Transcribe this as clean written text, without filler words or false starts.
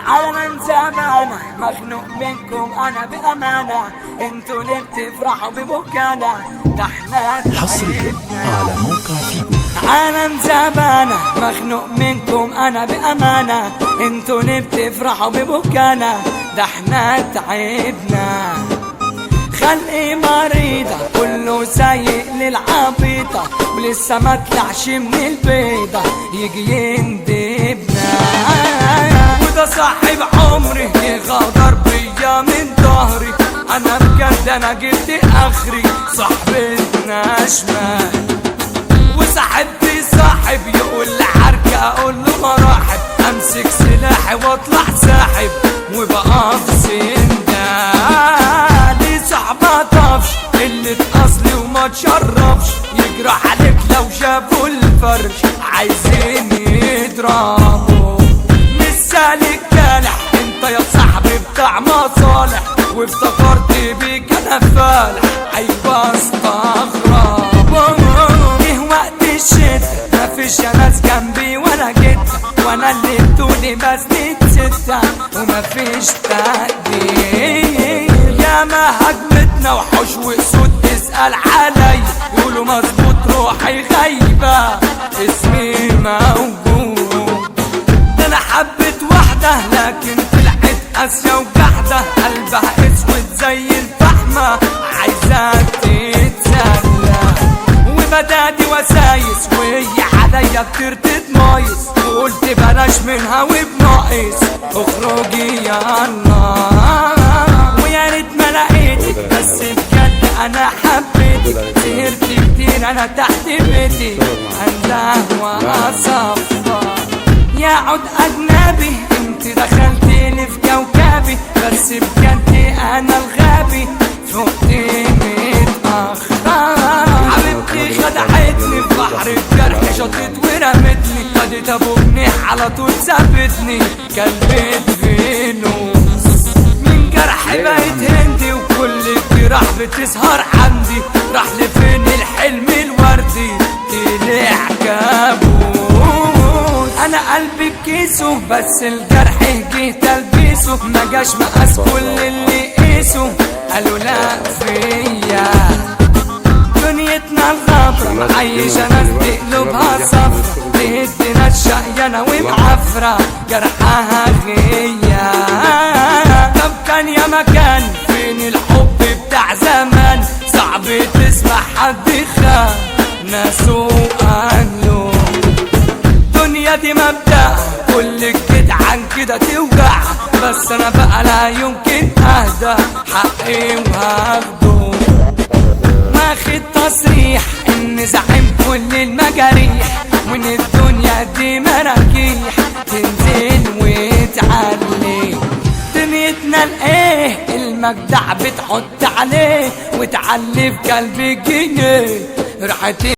على من زمانه مخنوق منكم انا بامانه، انتوا اللي بتفرحوا ببكانا، ده احنا حصريا على موقع فيجو. عالم زمانه مخنوق منكم انا بامانه، انتوا اللي بتفرحوا ببكانا، ده احنا تعبنا. خلقي مريضة كله سايق للعبيطة، ولسه ما طلعش من البيضة يجي يندبنا. وده صاحب عمري يغدر بيا من ظهري، انا بجد انا جبت اخري، صاحبتنا شمال. وصاحبتي صاحب يقول لحركة اقول له مراحب، امسك سلاحي واطلع ساحب وبقى في سندان. دي صحبة طفش اللي اصلي وما تشرفش، يجرح عليك لو شافوا الفرش عايزين يضربوا. مش سالك جالح انت يا صاحبي بتاع مصالح، وافتكرت بيك انا فالح، ايوه استغرب. ايه وقت الشتا مفيش يا ناس جنبي ولا جدا، وانا اللي بدوني بسند ستة ومفيش تقدير. يا ما هجمتنا وحوش واسود تسأل علي، يقولوا مظبوط روحي غايبة اسمي موجود. ده انا حبيت واحدة لكن طلعت قاسية وجحدة، قلبها اسود زي الفحمة عايزة تتسلى. وبدادي وسايس وهي عليا بترتد مايس، وقلت بلاش منها وبناقص اخرجي يا النار. ويا ريت ما لقيتك بس بجد انا حبيتك، سهرت كتير انا تحت بيتي هندهوى صفا. يا عود اجنبي انت دخلتيلي في كوكبي، بس بجد انا الغبي فقت متأخر. حبيبتي خدعتني في بحر الجرح، شطت ورمتني، خدت ابو جنيح على طول سابتني، كلبت فينوس. من جرحي بقيت هندي وكل الجراح بتسهر عندي، راح لفين الحلم الوردي طلع كابوس. انا قلبي بكيسه بس الجرح جه تلبيسه، ما جاش مقاس كل اللي قيسه قالوا لا فيا. دنيتنا الغبرة معيشة ناس بقلوبها صفرة، تهدنا الشقيانة ومعفرة جرحها غيا. طب كان يا مكان فين الحب بتاع زمان، صعب تسمع حد خان ناسه أهله. الدنيا دي مبدأ كل جدعان كده توجع، بس انا بقى لا يمكن اهدى حقي وهاخده. واخد تصريح ان زعيم كل المجاريح، وان الدنيا دي مراكيح تنزل وتعلي. دنيتنا الايه المجدع بتحط عليه، وتعلي في قلبي جنيه راحت